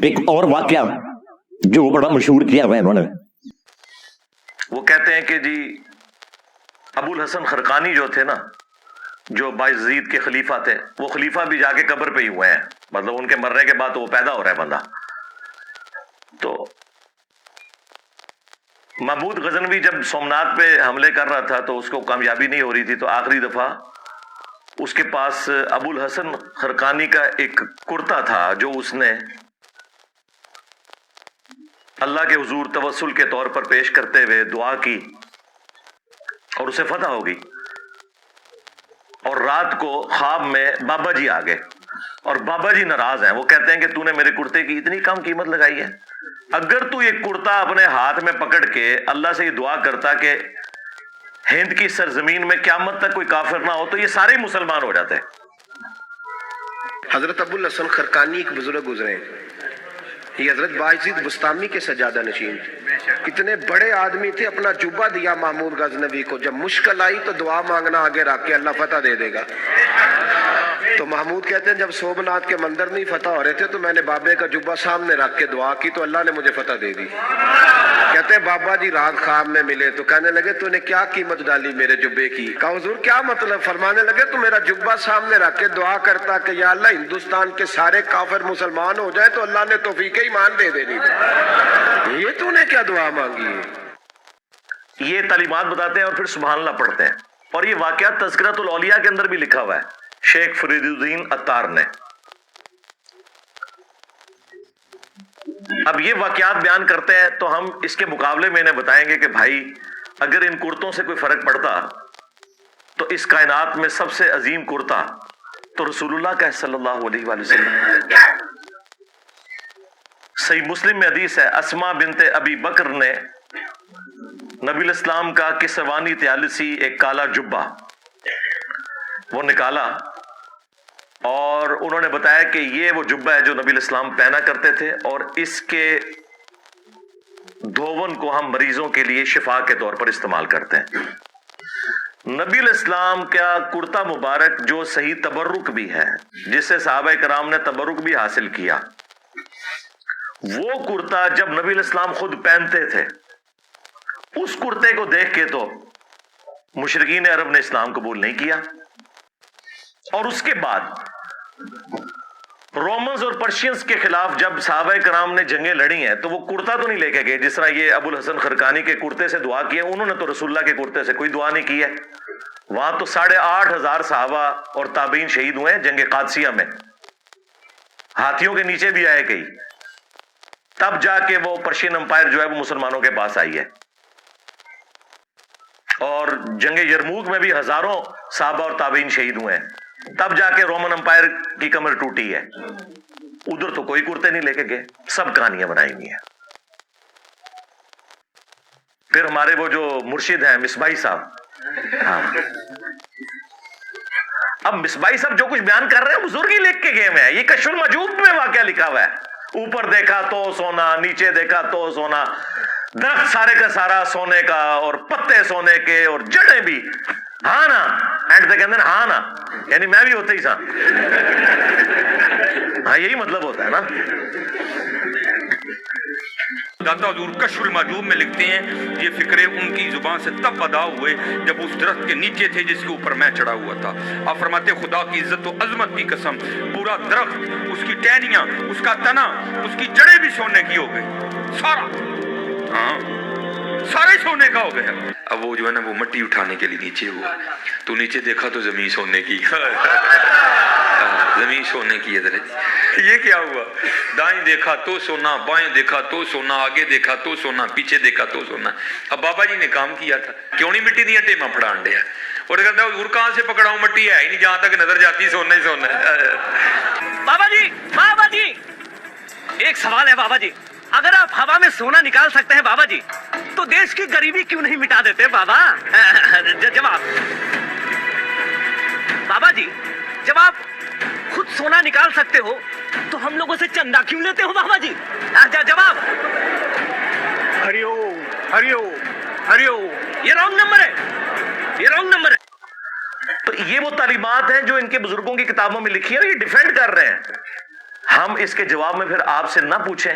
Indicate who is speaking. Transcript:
Speaker 1: ایک اور واقعہ جو بڑا مشہور کیا ہوا ہے انہوں نے،
Speaker 2: وہ کہتے ہیں کہ جی ابو الحسن خرقانی جو تھے نا، جو بایزید کے خلیفہ تھے، وہ خلیفہ بھی جا کے قبر پہ ہی ہوئے ہیں، مطلب ان کے مرنے کے بعد وہ پیدا ہو رہا ہے بندہ. تو محمود غزنوی جب سومنات پہ حملے کر رہا تھا تو اس کو کامیابی نہیں ہو رہی تھی، تو آخری دفعہ اس کے پاس ابو الحسن خرقانی کا ایک کرتا تھا جو اس نے اللہ کے حضور توسل کے طور پر پیش کرتے ہوئے دعا کی اور اسے فتح ہو گئی. اور رات کو خواب میں بابا جی آ گئے اور بابا جی ناراض ہیں. وہ کہتے ہیں کہ تو نے میرے کرتے کی اتنی کم قیمت لگائی ہے. اگر تو یہ کرتا اپنے ہاتھ میں پکڑ کے اللہ سے یہ دعا کرتا کہ ہند کی سرزمین میں قیامت تک کوئی کافر نہ ہو تو یہ سارے مسلمان ہو جاتے.
Speaker 3: حضرت ابو الحسن خرقانی ایک بزرگ گزرے ہیں، یہ حضرت بایزید بستامی کے سجادہ نشین تھے. اتنے بڑے آدمی تھے، اپنا جبہ دیا محمود غزنوی کو. جب مشکل آئی تو دعا مانگنا آگے رکھ کے اللہ فتح دے دے گا. تو محمود کہتے ہیں جب سومنات کے مندر نہیں فتح ہو رہے تھے تو میں نے بابے کا جبہ سامنے رکھ کے دعا کی تو اللہ نے مجھے فتح دے دی. کہتے ہیں بابا جی رات خواب میں ملے تو کہنے لگے تو نے کیا قیمت ڈالی میرے جبے کی؟ کہا حضور کیا مطلب؟ فرمانے لگے تو میرا جبہ سامنے رکھ کے دعا کرتا کہ یا اللہ ہندوستان کے سارے کافر مسلمان ہو جائے تو اللہ نے توفیق ایمان دے دینی تھی. یہ تو نے کیا دعا مانگی ہے؟
Speaker 2: یہ تعلیمات بتاتے ہیں اور پھر سبحان اللہ پڑھتے ہیں. اور یہ واقعہ تذکرۃ الاولیاء کے اندر بھی لکھا ہوا ہے شیخ فرید الدین عطار نے. اب یہ واقعات بیان کرتے ہیں تو ہم اس کے مقابلے میں انہیں بتائیں گے کہ بھائی اگر ان کرتوں سے کوئی فرق پڑتا تو اس کائنات میں سب سے عظیم کرتا تو رسول اللہ کا صلی اللہ علیہ وآلہ وسلم. صحیح مسلم میں حدیث ہے، اسما بنت ابی بکر نے نبی الاسلام کا کسوانی طیالسی ایک کالا جبہ وہ نکالا اور انہوں نے بتایا کہ یہ وہ جبہ ہے جو نبی الاسلام پہنا کرتے تھے اور اس کے دھون کو ہم مریضوں کے لیے شفا کے طور پر استعمال کرتے ہیں. نبی الاسلام کا کرتا مبارک جو صحیح تبرک بھی ہے، جس سے صحابہ کرام نے تبرک بھی حاصل کیا، وہ کرتا جب نبی الاسلام خود پہنتے تھے، اس کرتے کو دیکھ کے تو مشرکین عرب نے اسلام قبول نہیں کیا. اور اس کے بعد رومنز اور پرشینز کے خلاف جب صحابہ کرام نے جنگیں لڑی ہیں تو وہ کرتا تو نہیں لے کے گئے جس طرح یہ ابو الحسن خرقانی کے کرتے سے دعا کی ہے. انہوں نے تو رسول اللہ کے کرتے سے کوئی دعا نہیں کی ہے. وہاں تو 8,500 صحابہ اور تابعین شہید ہوئے ہیں جنگ قادسیہ میں، ہاتھیوں کے نیچے بھی آئے گئی، تب جا کے وہ پرشین امپائر جو ہے وہ مسلمانوں کے پاس آئی ہے. اور جنگ یرموک میں بھی ہزاروں صحابہ اور تابعین شہید ہوئے ہیں، تب جا کے رومن امپائر کی کمر ٹوٹی ہے. ادھر تو کوئی کرتے نہیں لے کے گئے، سب کہانیاں بنائی ہوئی ہیں. پھر ہمارے وہ جو مرشد ہیں مصباحی صاحب، ہاں اب مصباحی صاحب جو کچھ بیان کر رہے ہیں بزرگ ہی لکھ کے گئے ہوئے ہیں. یہ کشف المجوب میں واقعہ لکھا ہوا ہے، اوپر دیکھا تو سونا، نیچے دیکھا تو سونا، درخت سارے کا سارا سونے کا اور پتے سونے کے اور جڑیں بھی. ہاں نا اینڈ تے کہتے ہیں ہاں نا، یعنی میں بھی ہوتا ہی سا. ہاں یہی مطلب ہوتا ہے نا.
Speaker 4: داتا حضور کشف المحجوب میں لکھتے ہیں یہ فکرے ان کی زبان سے تب ادا ہوئے جب اس درخت کے نیچے تھے جس کے اوپر میں چڑھا ہوا تھا. آپ فرماتے خدا کی عزت و عظمت کی قسم پورا درخت، اس کی ٹہنیاں، اس کا تنا، اس کی جڑیں بھی سونے کی ہو گئی، سارا، ہاں سارے سونے کا ہو گیا. اب وہ جو ہے نا وہ مٹی اٹھانے کے لیے نیچے ہوا تو نیچے دیکھا تو زمین سونے کی، زمین سونے کی ہے. یہ کیا ہوا؟ دائیں دیکھا تو سونا، بائیں دیکھا تو سونا، آگے دیکھا تو سونا، پیچھے دیکھا تو سونا. اب بابا جی نے کام کیا تھا، کیوں نہیں مٹی دیا ٹیما پھڑان دیا؟ اور کہتا ہے حضور کہاں سے پکڑاؤں، مٹی ہے ہی نہیں، جہاں تک نظر جاتی سونا ہی سونا ہے.
Speaker 5: بابا جی ایک سوال ہے بابا جی، اگر آپ ہوا میں سونا نکال سکتے ہیں بابا جی تو دیش کی غریبی کیوں نہیں مٹا دیتے بابا؟ جواب بابا جی، جب آپ خود سونا نکال سکتے ہو تو ہم لوگوں سے چندہ کیوں لیتے ہو بابا جی؟ جواب ہریو ہریو ہریو، یہ رانگ نمبر ہے، یہ رانگ نمبر ہے.
Speaker 2: تو یہ وہ تعلیمات ہیں جو ان کے بزرگوں کی کتابوں میں لکھی ہیں اور یہ ڈیفینڈ کر رہے ہیں. ہم اس کے جواب میں پھر آپ سے نہ پوچھیں